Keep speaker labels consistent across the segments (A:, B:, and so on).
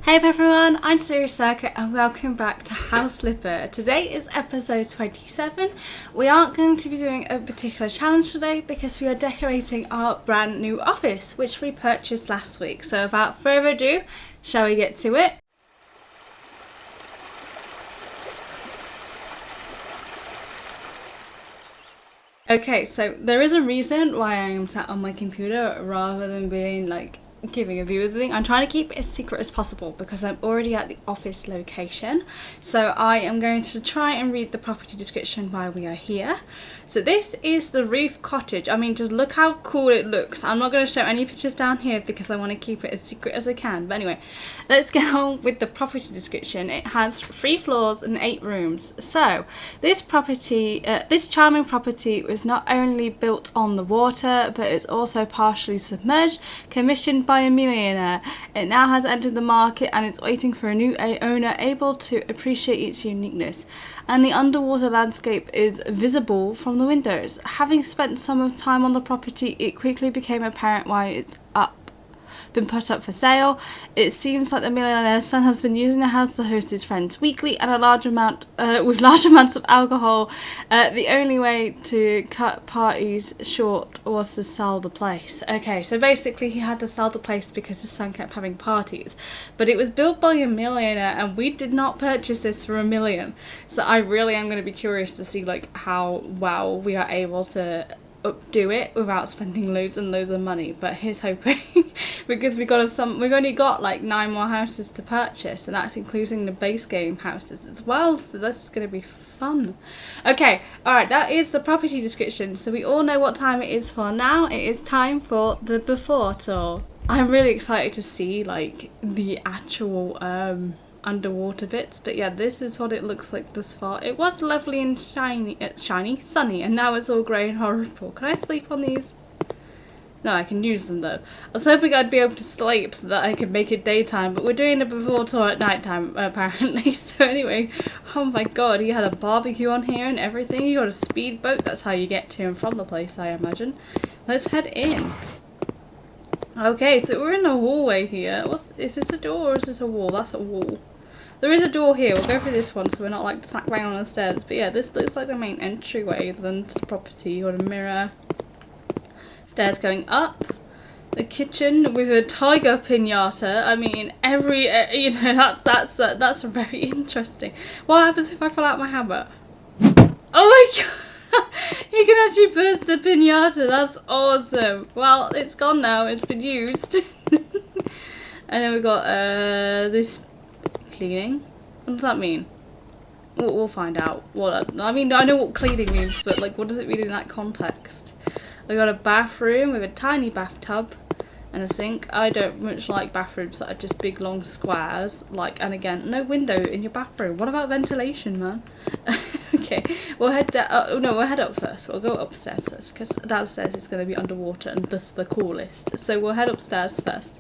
A: Hey everyone, I'm Serious Circuit and welcome back to House Slipper. Today is episode 27. We aren't going to be doing a particular challenge today because we are decorating our brand new office, which we purchased last week. So without further ado, shall we get to it? Okay, so there is a reason why I am sat on my computer rather than being giving a view of the thing. I'm trying to keep it as secret as possible because I'm already at the office location. So I am going to try and read the property description while we are here. So this is the Reef Cottage. I mean, just look how cool it looks. I'm not going to show any pictures down here because I want to keep it as secret as I can. But anyway, let's get on with the property description. It has 3 floors and 8 rooms. So this property, this charming property was not only built on the water, but it's also partially submerged, commissioned by a millionaire. It now has entered the market and it's waiting for a new owner able to appreciate its uniqueness. And the underwater landscape is visible from the windows. Having spent some time on the property, it quickly became apparent why it's been put up for sale. It seems like the millionaire's son has been using the house to host his friends weekly and with large amounts of alcohol. The only way to cut parties short was to sell the place. Okay, so basically he had to sell the place because his son kept having parties. But it was built by a millionaire and we did not purchase this for $1 million. So I really am going to be curious to see how well we are able to do it without spending loads and loads of money. But here's hoping because we've only got 9 more houses to purchase, and that's including the base game houses as well, so this is going to be fun. Okay, alright, that is the property description, so we all know what time it is for now. It is time for the before tour. I'm really excited to see the actual underwater bits, but yeah, this is what it looks like thus far. It was lovely and sunny, and now it's all grey and horrible. Can I sleep on these? No, I can use them though. I was hoping I'd be able to sleep so that I could make it daytime, but we're doing the before tour at night time apparently. So anyway, oh my god, he had a barbecue on here and everything. You got a speedboat. That's how you get to and from the place, I imagine. Let's head in. Okay, so we're in a hallway here. Is this a door or is this a wall? That's a wall. There is a door here. We'll go through this one so we're not smack bang on the stairs. But yeah, this looks like the main entryway then to the property. You got a mirror. Stairs going up. The kitchen with a tiger pinata. I mean, that's very interesting. What happens if I pull out my hammer? Oh my god! You can actually burst the pinata. That's awesome. Well, it's gone now. It's been used. And then we got this cleaning. What does that mean? We'll find out. I mean, I know what cleaning means, but what does it mean in that context? We got a bathroom with a tiny bathtub and a sink. I don't much like bathrooms that are just big long squares. And again, no window in your bathroom. What about ventilation, man? Okay, we'll head down. Oh no, we'll head up first. We'll go upstairs first because downstairs it's going to be underwater and thus the coolest. So we'll head upstairs first.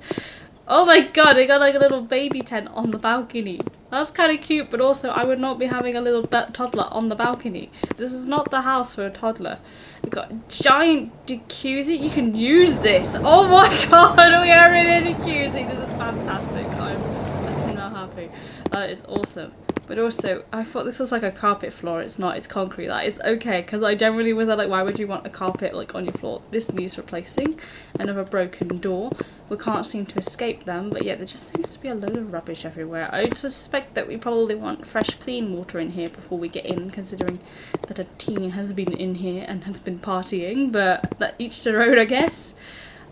A: Oh my god, they got a little baby tent on the balcony. That's kind of cute, but also I would not be having a little toddler on the balcony. This is not the house for a toddler. We've got a giant jacuzzi. You can use this. Oh my god, we are in a jacuzzi. This is fantastic. I'm not happy. That is awesome. But also, I thought this was a carpet floor. It's not. It's concrete. That is okay, because I generally was why would you want a carpet on your floor? This needs replacing. Another broken door. We can't seem to escape them, but yeah, there just seems to be a load of rubbish everywhere. I suspect that we probably want fresh, clean water in here before we get in, considering that a teen has been in here and has been partying, but that each their own, I guess.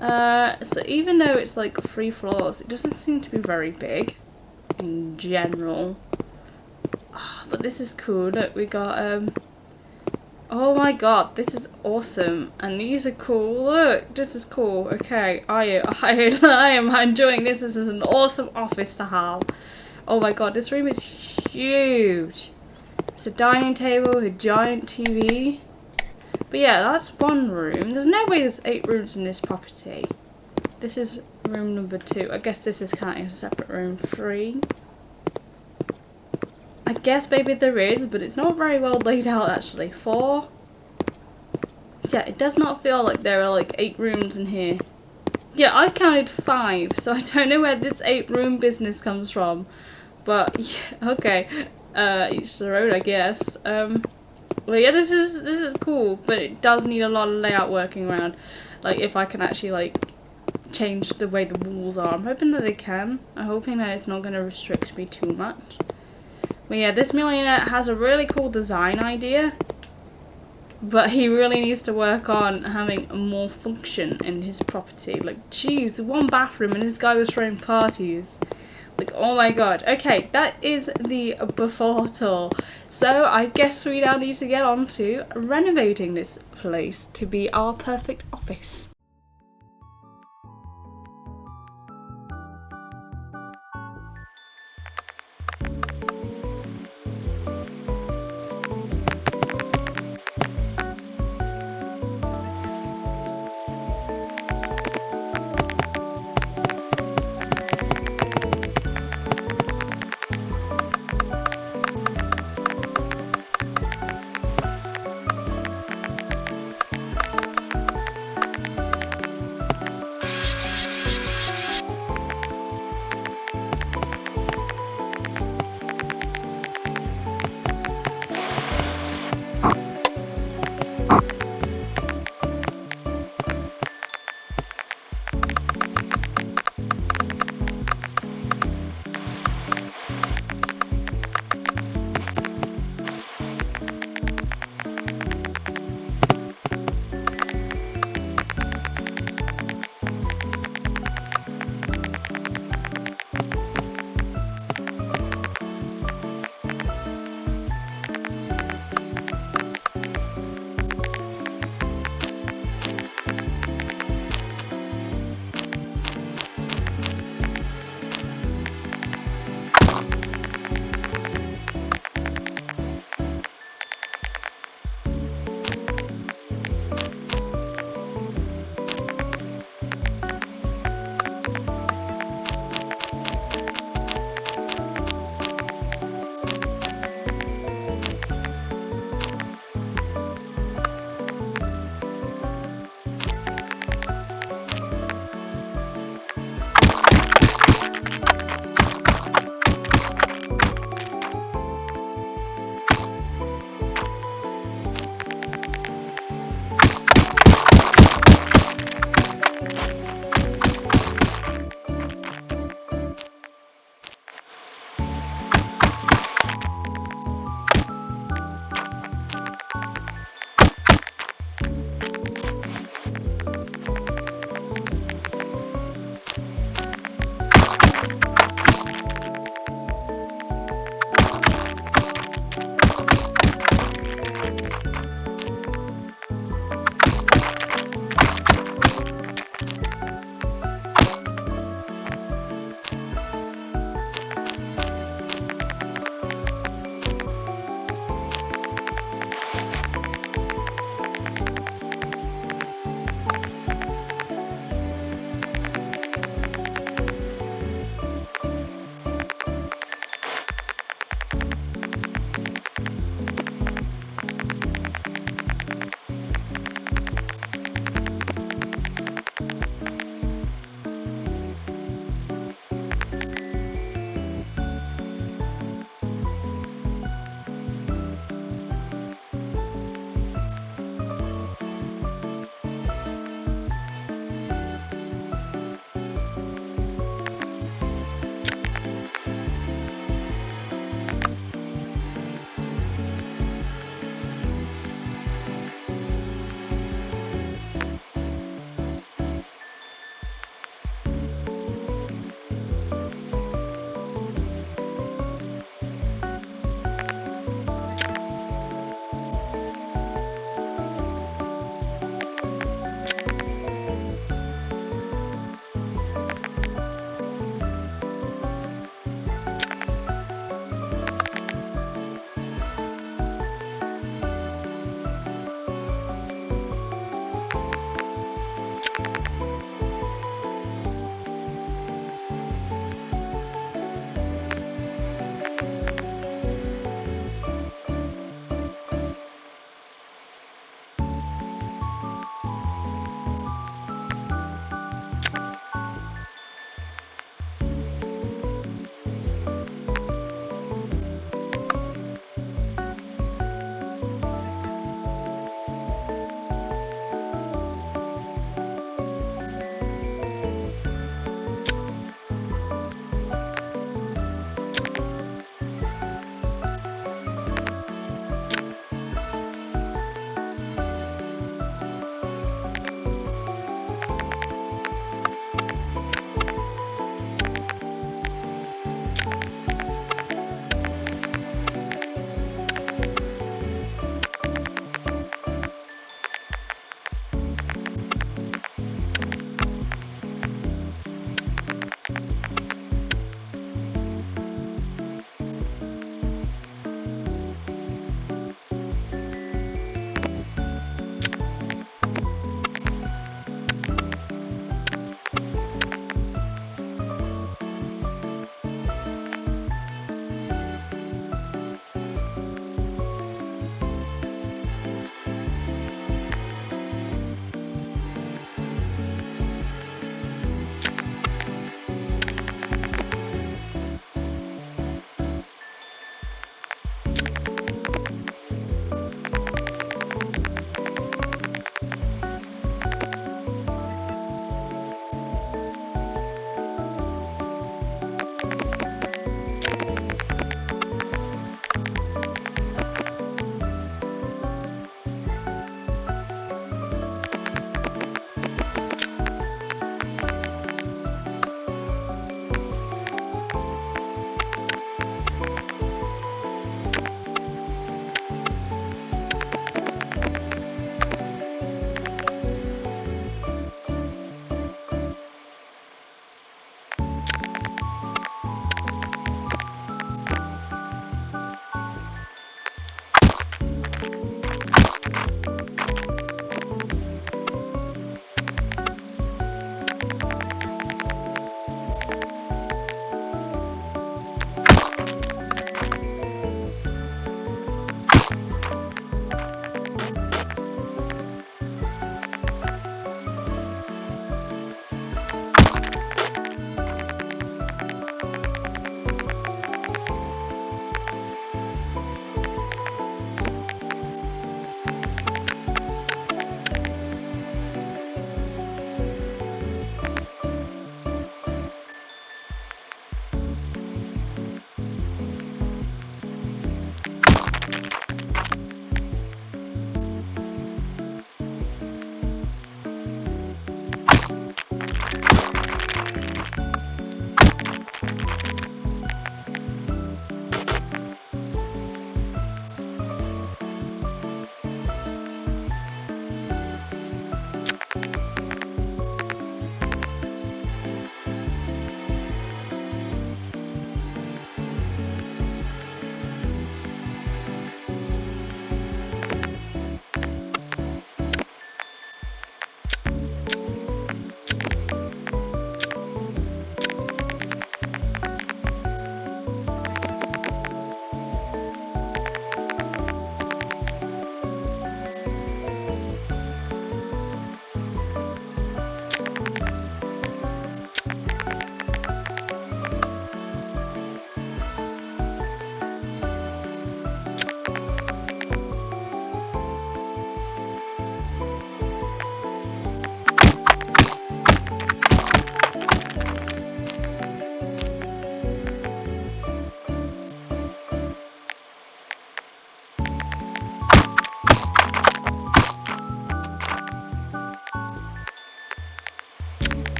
A: So even though it's 3 floors, it doesn't seem to be very big in general. But this is cool. Look, we got oh my god, this is awesome, and these are cool. Look, this is cool. Okay, I am enjoying this. This is an awesome office to have. Oh my god, this room is huge. It's a dining table with a giant TV. But yeah, that's one room. There's no way there's 8 rooms in this property. This is room number 2. I guess this is counting as a separate room. 3. I guess maybe there is, but it's not very well laid out actually. 4. Yeah, it does not feel like there are 8 rooms in here. Yeah, I counted 5, so I don't know where this 8-room business comes from. But, yeah, okay. Each their own, I guess. Well, yeah, this is cool, but it does need a lot of layout working around. Like, if I can actually, like, change the way the walls are. I'm hoping that they can. I'm hoping that it's not going to restrict me too much. But yeah, this millionaire has a really cool design idea, but he really needs to work on having more function in his property. Like, geez, 1 bathroom and this guy was throwing parties. Like, oh my god. Okay, that is the before tour. So I guess we now need to get on to renovating this place to be our perfect office.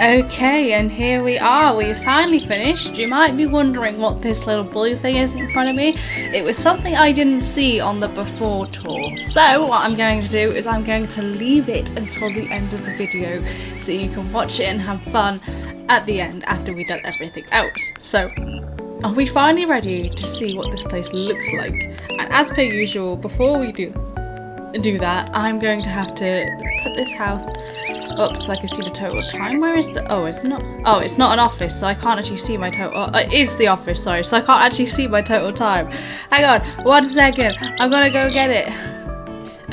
A: Okay, and here we are. We finally finished. You might be wondering what this little blue thing is in front of me. It was something I didn't see on the before tour. So what I'm going to do is I'm going to leave it until the end of the video so you can watch it and have fun at the end after we've done everything else. So are we finally ready to see what this place looks like? And as per usual, before we do that, I'm going to have to put this house up so I can see the total time. Where is the... oh, it's not an office, so I can't actually see my total... it is the office, sorry, so I can't actually see my total time. Hang on, 1 second, I'm gonna go get it.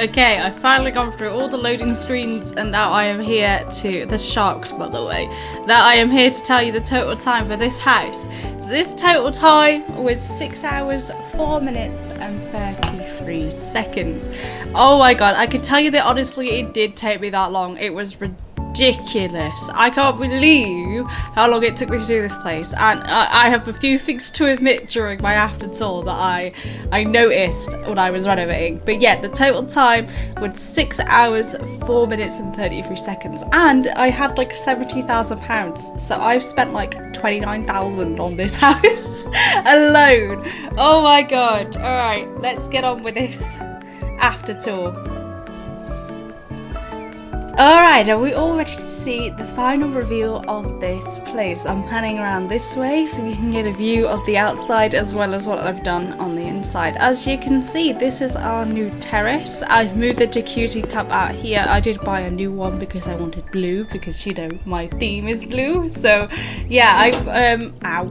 A: Okay, I've finally gone through all the loading screens and now I am here to... there's sharks, by the way. Now I am here to tell you the total time for this house. This total time was 6 hours, 4 minutes and 33 seconds. Oh my god, I can tell you that honestly it did take me that long. It was ridiculous. I can't believe how long it took me to do this place, and I have a few things to admit during my after tour that I noticed when I was renovating. But yeah, the total time was 6 hours, 4 minutes and 33 seconds, and I had like £70,000, so I've spent like 29,000 on this house alone. Oh my god. Alright, let's get on with this after tour. Alright, are we all ready to see the final reveal of this place? I'm panning around this way so you can get a view of the outside as well as what I've done on the inside. As you can see, this is our new terrace. I've moved the jacuzzi tub out here. I did buy a new one because I wanted blue, because you know my theme is blue. So yeah, I've ow,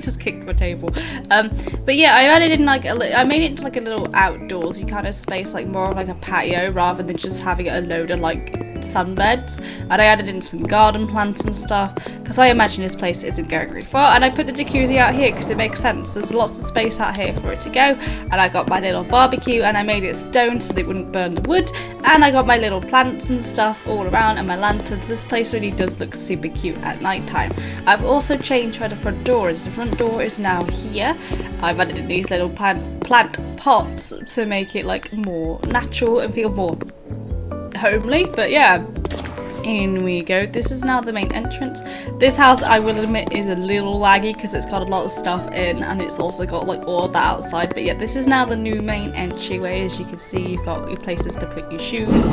A: just kicked my table. But yeah, I added in like I made it into like a little outdoorsy kind of space, like more of like a patio rather than just having a load of like sunbeds, and I added in some garden plants and stuff because I imagine this place isn't going very far. And I put the jacuzzi out here because it makes sense, there's lots of space out here for it to go. And I got my little barbecue and I made it stone so that it wouldn't burn the wood, and I got my little plants and stuff all around and my lanterns. This place really does look super cute at night time. I've also changed where the front door is. The front door is now here. I've added in these little plant pots to make it like more natural and feel more homely. But yeah, in we go. This is now the main entrance. This house, I will admit, is a little laggy because it's got a lot of stuff in, and it's also got like all of that outside. But yeah, this is now the new main entryway. As you can see, you've got your places to put your shoes,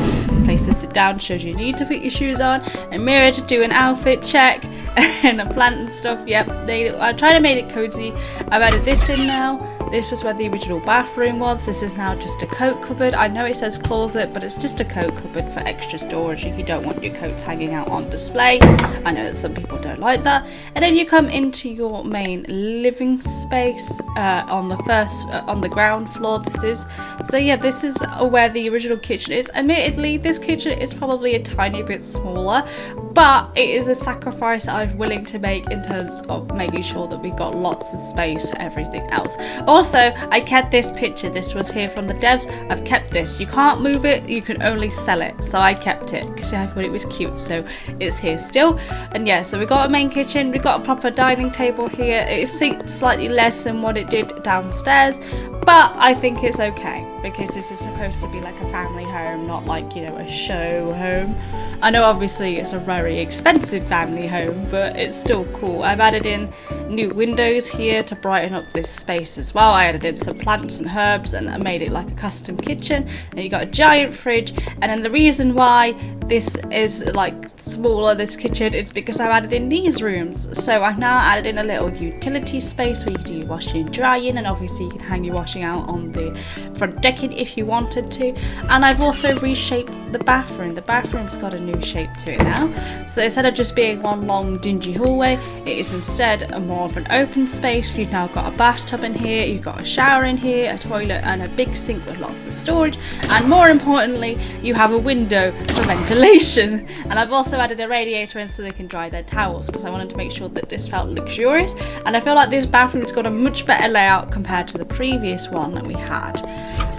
A: place to sit down shows you need to put your shoes on, a mirror to do an outfit check, and a plant and stuff. Yep, I tried to make it cozy. I've added this in now. This was where the original bathroom was. This is now just a coat cupboard. I know it says closet, but it's just a coat cupboard for extra storage if you don't want your coats hanging out on display. I know that some people don't like that. And then you come into your main living space on the ground floor. This is. So yeah, this is where the original kitchen is. Admittedly, this kitchen is probably a tiny bit smaller, but it is a sacrifice I'm willing to make in terms of making sure that we've got lots of space for everything else. Also, I kept this picture. This was here from the devs. I've kept this. You can't move it, you can only sell it. So I kept it because I thought it was cute, so it's here still. And yeah, so we got a main kitchen, we got a proper dining table here. It seats slightly less than what it did downstairs, but I think it's okay because this is supposed to be like a family home, not like, you know, a show home. I know obviously it's a very expensive family home, but it's still cool. I've added in new windows here to brighten up this space as well. I added in some plants and herbs and I made it like a custom kitchen. And you got a giant fridge. And then the reason why this is like smaller, this kitchen, is because I've added in these rooms. So I've now added in a little utility space where you can do your washing and drying, and obviously you can hang your washing out on the front decking if you wanted to. And I've also reshaped the bathroom. The bathroom's got a new shape to it now. So instead of just being one long dingy hallway, it is instead more of an open space. You've now got a bathtub in here, you've got a shower in here, a toilet and a big sink with lots of storage, and more importantly you have a window for ventilation. And I've also added a radiator in so they can dry their towels because I wanted to make sure that this felt luxurious, and I feel like this bathroom's got a much better layout compared to the previous one that we had.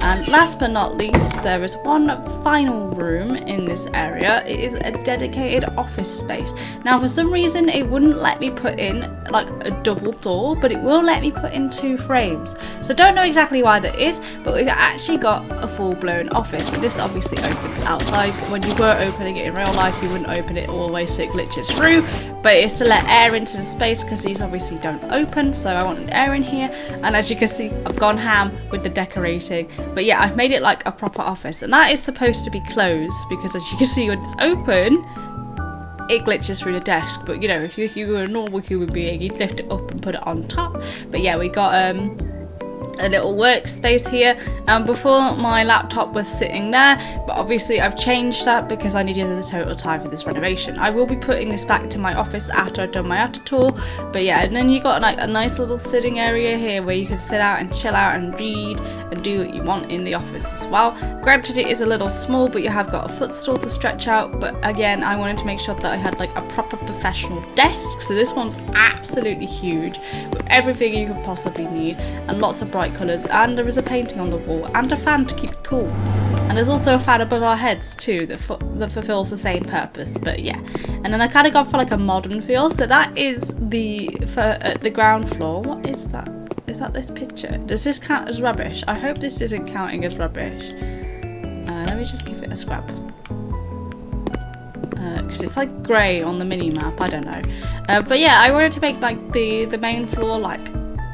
A: And last but not least, there is one final room in this area. It is a dedicated office space. Now for some reason it wouldn't let me put in like a double door, but it will let me put in 2 frames. So don't know exactly why that is, but we've actually got a full-blown office. And this obviously opens outside. When you were opening it in real life, you wouldn't open it all the way so it glitches through, but it's to let air into the space because these obviously don't open, so I wanted air in here. And as you can see, I've gone ham with the decorating. But yeah, I've made it like a proper office, and that is supposed to be closed because as you can see when it's open, it glitches through the desk. But you know, if you were a normal human being, you'd lift it up and put it on top. But yeah, we got a little workspace here. Before my laptop was sitting there, but obviously I've changed that because I needed the total time for this renovation. I will be putting this back to my office after I've done my after tour. But yeah, and then you got like a nice little sitting area here where you can sit out and chill out and read and do what you want in the office as well. Granted, it is a little small, but you have got a footstool to stretch out. But again, I wanted to make sure that I had like a proper professional desk, so this one's absolutely huge with everything you could possibly need and lots of bright colours, and there is a painting on the wall and a fan to keep it cool, and there's also a fan above our heads too that fulfills the same purpose. But yeah, and then I kind of got for like a modern feel, so that is the ground floor. What is that? Is that this picture? Does this count as rubbish? I hope this isn't counting as rubbish. Let me just give it a scrub because it's like grey on the mini map, I don't know. But yeah, I wanted to make like the main floor like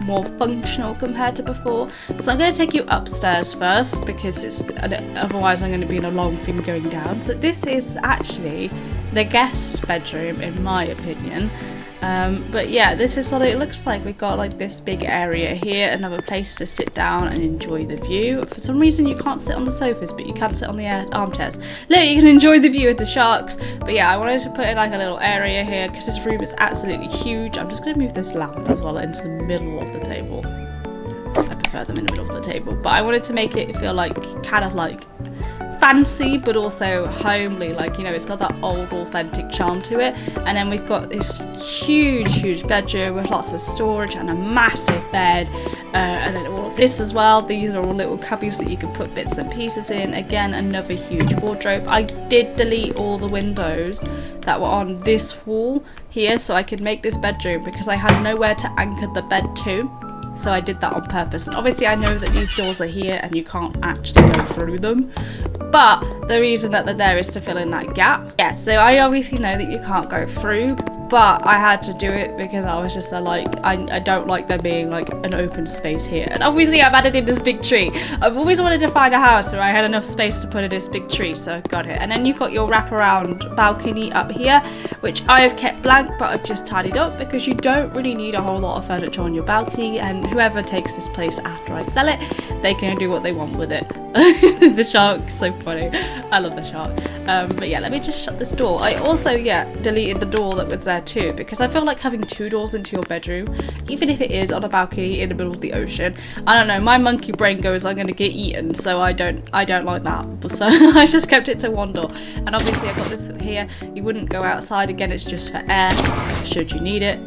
A: more functional compared to before. So I'm going to take you upstairs first because otherwise I'm going to be in a long thing going down. So this is actually the guest bedroom in my opinion. But yeah, this is what it looks like. We've got like this big area here, another place to sit down and enjoy the view. For some reason you can't sit on the sofas, but you can sit on the armchairs. Look, you can enjoy the view of the sharks. But yeah, I wanted to put in like a little area here because this room is absolutely huge. I'm just going to move this lamp as well into the middle of the table. I prefer them in the middle of the table, but I wanted to make it feel like kind of like fancy but also homely, like, you know, it's got that old authentic charm to it. And then we've got this huge bedroom with lots of storage and a massive bed, and then all of this as well. These are all little cubbies that you can put bits and pieces in. Again, another huge wardrobe. I did delete all the windows that were on this wall here so I could make this bedroom because I had nowhere to anchor the bed to. So I did that on purpose, and obviously I know that these doors are here and you can't actually go through them, but the reason that they're there is to fill in that gap. Yeah, so I obviously know that you can't go through, but I had to do it because I was just like, I don't like there being like an open space here. And obviously I've added in this big tree. I've always wanted to find a house where I had enough space to put in this big tree, so I've got it. And then you've got your wraparound balcony up here, which I have kept blank, but I've just tidied up because you don't really need a whole lot of furniture on your balcony, and whoever takes this place after I sell it, they can do what they want with it. The shark's so funny. I love the shark. But yeah, let me just shut this door. I also, deleted the door that was there too, because I feel like having 2 doors into your bedroom, even if it is on a balcony in the middle of the ocean, I don't know, my monkey brain goes, I'm gonna get eaten, so I don't like that. So I just kept it to 1 door. And obviously I've got this here. You wouldn't go outside. Again, it's just for air should you need it.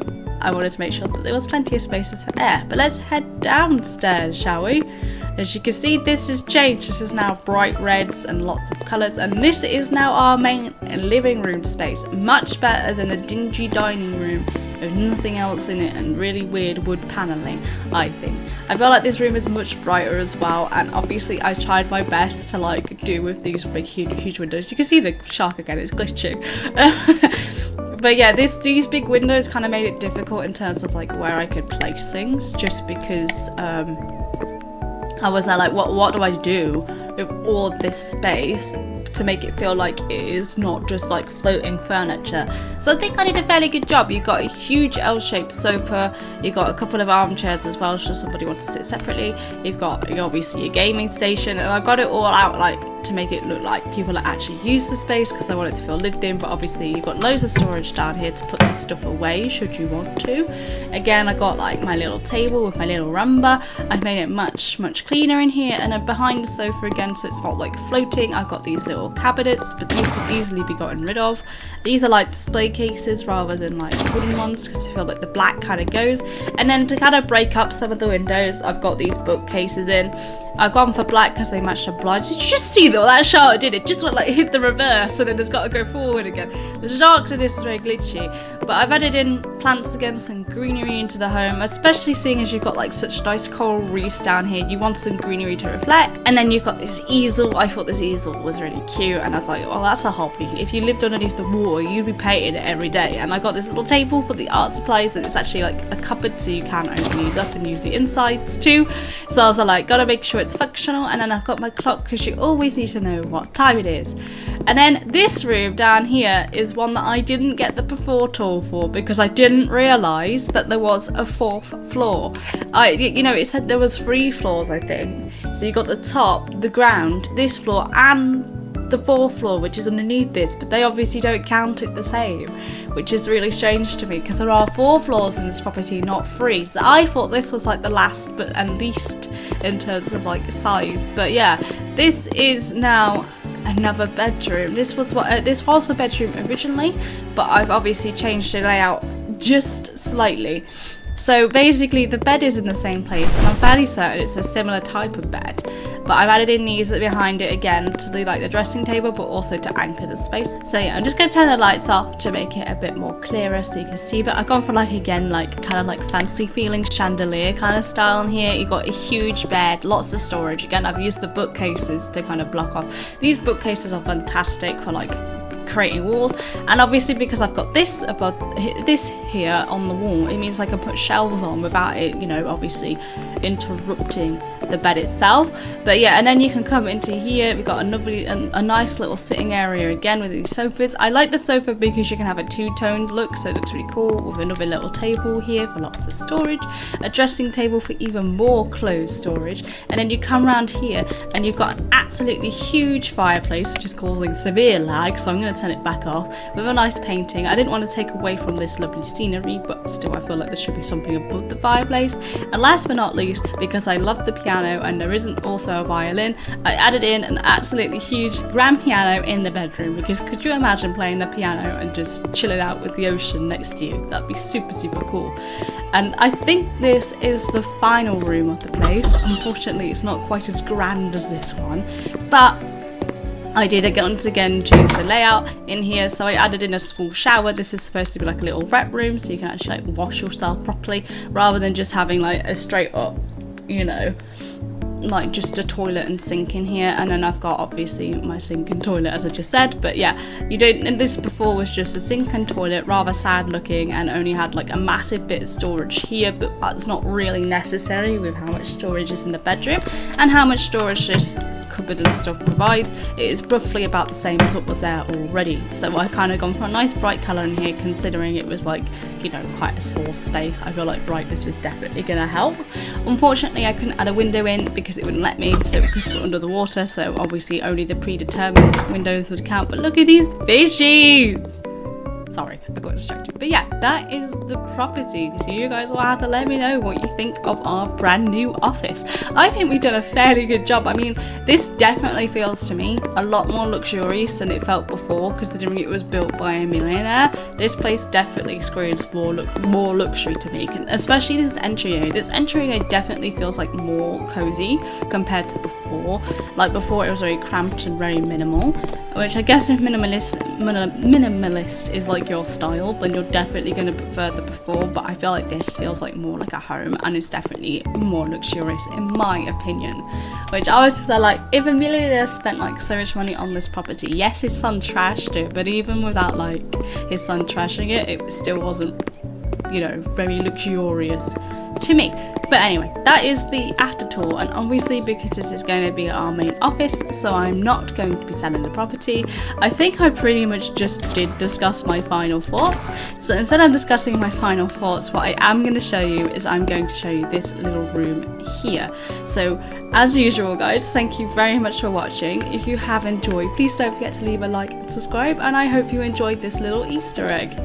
A: I wanted to make sure that there was plenty of spaces for air. But let's head downstairs, shall we? As you can see, this has changed. This is now bright reds and lots of colours, and this is now our main living room space. Much better than the dingy dining room with nothing else in it and really weird wood panelling, I think. I feel like this room is much brighter as well, and obviously I tried my best to like do with these big huge windows. You can see the shark again, it's glitching. But yeah, these big windows kind of made it difficult in terms of like where I could place things, just because I was like, what do I do with all of this space to make it feel like it is not just like floating furniture? So I think I did a fairly good job. You've got a huge L-shaped sofa, you've got a couple of armchairs as well, should somebody want to sit separately. You've got obviously a gaming station, and I got it all out like to make it look like people that actually use the space, because I want it to feel lived in. But obviously you've got loads of storage down here to put the stuff away should you want to. Again, I got like my little table with my little rumba. I've made it much cleaner in here, and then behind the sofa again, so it's not like floating, I've got these little cabinets, but these could easily be gotten rid of. These are like display cases rather than like wooden ones, because I feel like the black kind of goes. And then to kind of break up some of the windows, I've got these bookcases in. I've gone for black because they match the blinds. Did you just see though that shark did it? Just like hit the reverse and then it's got to go forward again. The sharks in this is very glitchy. But I've added in plants again, some greenery into the home, especially seeing as you've got like such nice coral reefs down here. You want some greenery to reflect. And then you've got this easel. I thought this easel was really cute and I was like, well, that's a hobby. If you lived underneath the water, you'd be painting it every day. And I got this little table for the art supplies and it's actually like a cupboard so you can open these up and use the insides too. So I was like, gotta make sure it's functional. And then I've got my clock because you always need to know what time it is. And then this room down here is one that I didn't get the before tour for because I didn't realise that there was a 4th floor. It said there was 3 floors, I think. So you got the top, the ground, this floor, and the 4th floor, which is underneath this, but they obviously don't count it the same, which is really strange to me because there are 4 floors in this property, not 3. So I thought this was like the last and least in terms of like size. But yeah, this is now another bedroom. This was a bedroom originally, but I've obviously changed the layout just slightly. So basically the bed is in the same place and I'm fairly certain it's a similar type of bed, but I've added in these behind it again to be like the dressing table but also to anchor the space. So yeah, I'm just going to turn the lights off to make it a bit more clearer so you can see, but I've gone for like again like kind of like fancy feeling chandelier kind of style in here. You've got a huge bed, lots of storage. Again, I've used the bookcases to kind of block off. These bookcases are fantastic for like creating walls, and obviously because I've got this above this here on the wall, it means I can put shelves on without it, obviously interrupting the bed itself. But yeah, and then you can come into here. We've got a nice little sitting area again with these sofas. I like the sofa because you can have a two-toned look, so it looks really cool, with another little table here for lots of storage, a dressing table for even more clothes storage, and then you come around here and you've got an absolutely huge fireplace which is causing severe lag, so I'm going to turn it back off, with a nice painting. I didn't want to take away from this lovely scenery, but still I feel like there should be something above the fireplace. And last but not least, because I love the piano and there isn't also a violin, I added in an absolutely huge grand piano in the bedroom, because could you imagine playing the piano and just chilling out with the ocean next to you? That'd be super cool. And I think this is the final room of the place. Unfortunately it's not quite as grand as this one, but I did once again change the layout in here, so I added in a small shower. This is supposed to be like a little wet room, so you can actually like wash yourself properly, rather than just having like a straight up, like just a toilet and sink in here. And then I've got obviously my sink and toilet, as I just said. But yeah, this before was just a sink and toilet, rather sad looking, and only had like a massive bit of storage here, but that's not really necessary with how much storage is in the bedroom and how much storage this cupboard and stuff provides. It is roughly about the same as what was there already, so I kind of gone for a nice bright colour in here, considering it was like quite a small space. I feel like brightness is definitely gonna help. Unfortunately I couldn't add a window in because it wouldn't let me, so because we're under the water, so obviously only the predetermined windows would count. But look at these fishies! Sorry, I got distracted. But yeah, that is the property. So you guys will have to let me know what you think of our brand new office. I think we've done a fairly good job. I mean, this definitely feels to me a lot more luxurious than it felt before, considering it was built by a millionaire. This place definitely screams more luxury to me, especially this entryway. This entryway definitely feels like more cozy compared to before. Like before it was very cramped and very minimal, which I guess if minimalist is like your style, then you're definitely going to prefer the before, but I feel like this feels like more like a home, and it's definitely more luxurious in my opinion. Which I was just like, if a millionaire spent like so much money on this property, yes his son trashed it, but even without like his son trashing it, it still wasn't very luxurious to me. But anyway, that is the after tour, and obviously because this is going to be our main office, so I'm not going to be selling the property. I think I pretty much just did discuss my final thoughts, so instead of discussing my final thoughts, what I am going to show you is I'm going to show you this little room here. So as usual guys, thank you very much for watching. If you have enjoyed, please don't forget to leave a like and subscribe, and I hope you enjoyed this little Easter egg.